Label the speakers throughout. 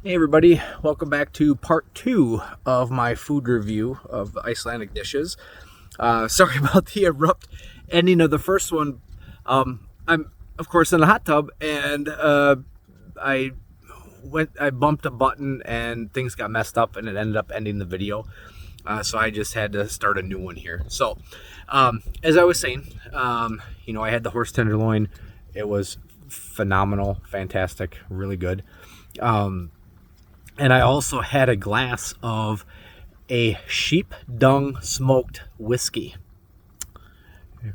Speaker 1: Hey everybody, welcome back to part 2 of my food review of Icelandic dishes. Sorry about the abrupt ending of the first one. I'm of course in a hot tub and I bumped a button and things got messed up and it ended up ending the video. So I just had to start a new one here. So as I was saying, I had the horse tenderloin. It was phenomenal, fantastic, really good. And I also had a glass of a sheep dung smoked whiskey.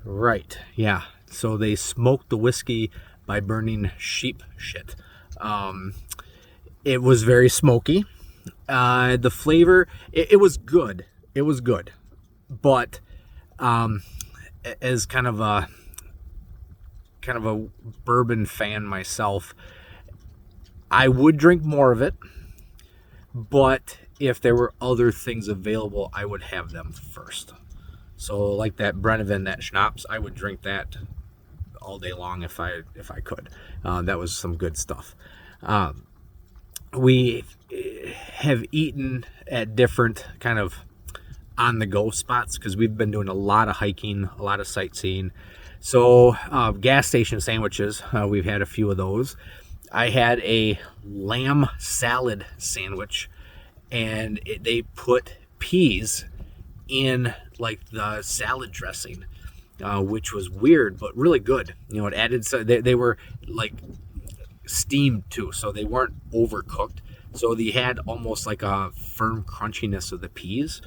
Speaker 1: Right, yeah. So they smoked the whiskey by burning sheep shit. It was very smoky. The flavor, it was good. It was good. But as kind of a bourbon fan myself, I would drink more of it. But if there were other things available, I would have them first. So like that Brennivin, that schnapps, I would drink that all day long if I could. That was some good stuff. We have eaten at different kind of on-the-go spots because we've been doing a lot of hiking, a lot of sightseeing. So gas station sandwiches, we've had a few of those. I had a lamb salad sandwich, and they put peas in like the salad dressing, which was weird but really good. It added, so they were like steamed too, so they weren't overcooked. So they had almost like a firm crunchiness of the peas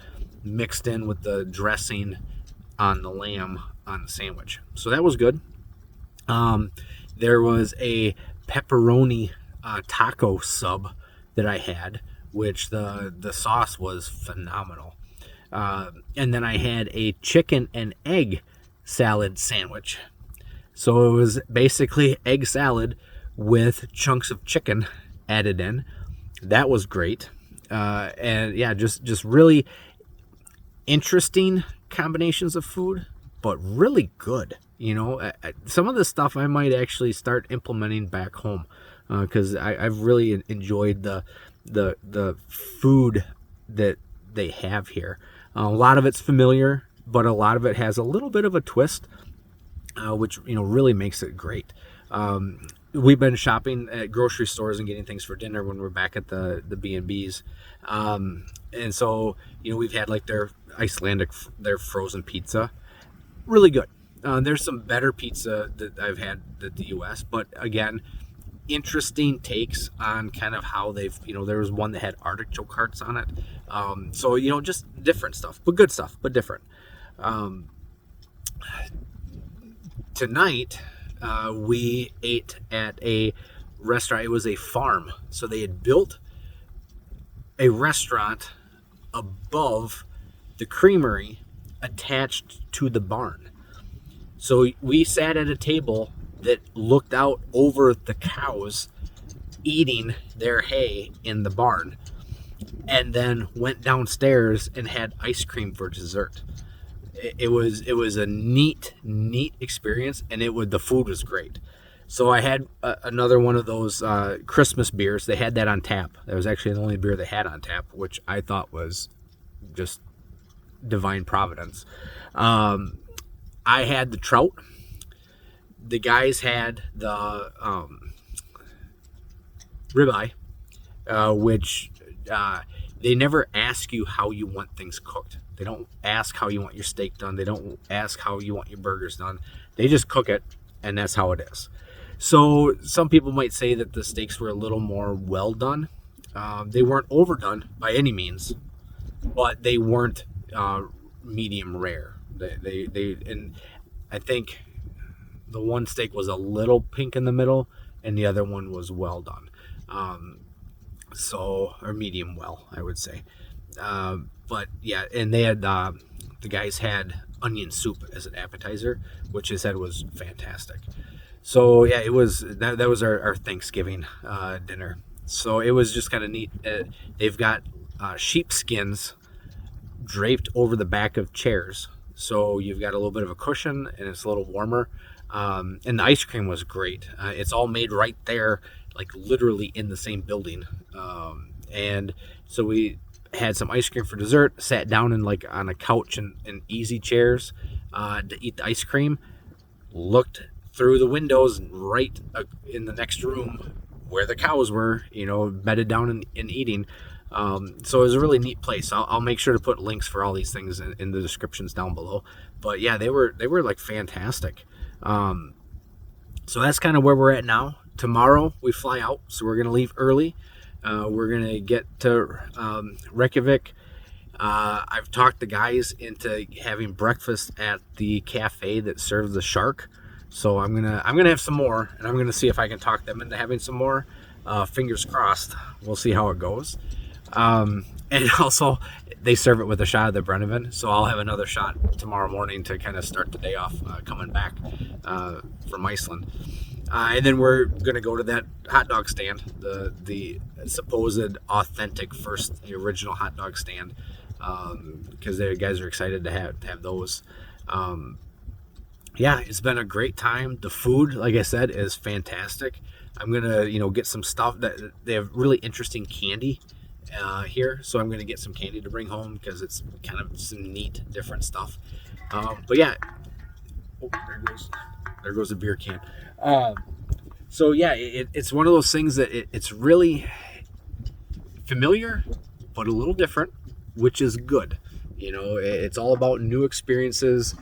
Speaker 1: mixed in with the dressing on the lamb on the sandwich. So that was good. There was a pepperoni taco sub that I had, which the sauce was phenomenal. And then I had a chicken and egg salad sandwich. So it was basically egg salad with chunks of chicken added in. That was great. And yeah, just really interesting combinations of food, but really good. Some of the stuff I might actually start implementing back home because I've really enjoyed the food that they have here. A lot of it's familiar, but a lot of it has a little bit of a twist, which really makes it great. We've been shopping at grocery stores and getting things for dinner when we're back at the B&Bs, and so we've had like their Icelandic, their frozen pizza, really good. There's some better pizza that I've had at the U.S., but again, interesting takes on kind of how they've, there was one that had artichoke hearts on it. So, just different stuff, but good stuff, but different. Tonight, we ate at a restaurant. It was a farm. So they had built a restaurant above the creamery attached to the barn. So we sat at a table that looked out over the cows eating their hay in the barn, and then went downstairs and had ice cream for dessert. It was a neat experience, and the food was great. So I had another one of those Christmas beers. They had that on tap. That was actually the only beer they had on tap, which I thought was just divine providence. I had the trout. The guys had the ribeye, which they never ask you how you want things cooked. They don't ask how you want your steak done. They don't ask how you want your burgers done. They just cook it, and that's how it is. So some people might say that the steaks were a little more well done. They weren't overdone by any means, but they weren't medium rare. And I think the one steak was a little pink in the middle, and the other one was well done. Or medium well, I would say. But yeah, and they had the guys had onion soup as an appetizer, which they said was fantastic. So yeah, it was that was our Thanksgiving dinner. So it was just kind of neat. They've got sheep skins draped over the back of chairs, so you've got a little bit of a cushion, and it's a little warmer. And the ice cream was great. It's all made right there, like literally in the same building. And so we had some ice cream for dessert, sat down in like on a couch in easy chairs to eat the ice cream, looked through the windows right in the next room where the cows were, bedded down and eating. So it was a really neat place. I'll make sure to put links for all these things in the descriptions down below. But yeah, they were like fantastic. So that's kind of where we're at now. Tomorrow we fly out, so we're gonna leave early. We're gonna get to Reykjavik. I've talked the guys into having breakfast at the cafe that serves the shark. So I'm gonna have some more, and I'm gonna see if I can talk them into having some more. Fingers crossed. We'll see how it goes. And also, they serve it with a shot of the Brennivin, so I'll have another shot tomorrow morning to kind of start the day off coming back from Iceland. And then we're gonna go to that hot dog stand, the supposed authentic the original hot dog stand, because the guys are excited to have those. Yeah, it's been a great time. The food, like I said, is fantastic. I'm gonna get some stuff that they have really interesting candy here, so I'm gonna get some candy to bring home because it's kind of some neat different stuff. But yeah, there goes the beer can. So yeah, it's one of those things that it's really familiar but a little different, which is good. It's all about new experiences,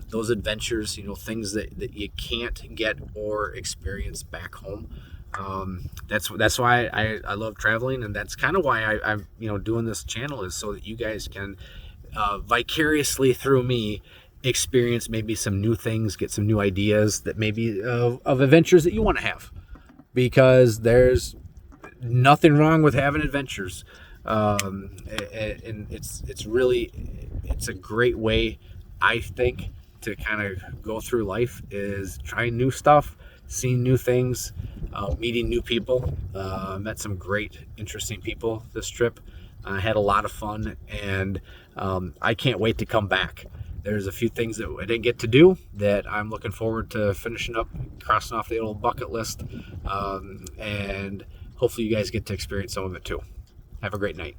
Speaker 1: those adventures, things that you can't get or experience back home. That's why I love traveling, and that's kind of why I'm doing this channel, is so that you guys can vicariously through me experience maybe some new things, get some new ideas that maybe of adventures that you want to have, because there's nothing wrong with having adventures. And it's a great way, I think, to kind of go through life, is trying new stuff, seeing new things, meeting new people. Met some great, interesting people this trip. I had a lot of fun, and I can't wait to come back. There's a few things that I didn't get to do that I'm looking forward to finishing up, crossing off the old bucket list, and hopefully you guys get to experience some of it too. Have a great night.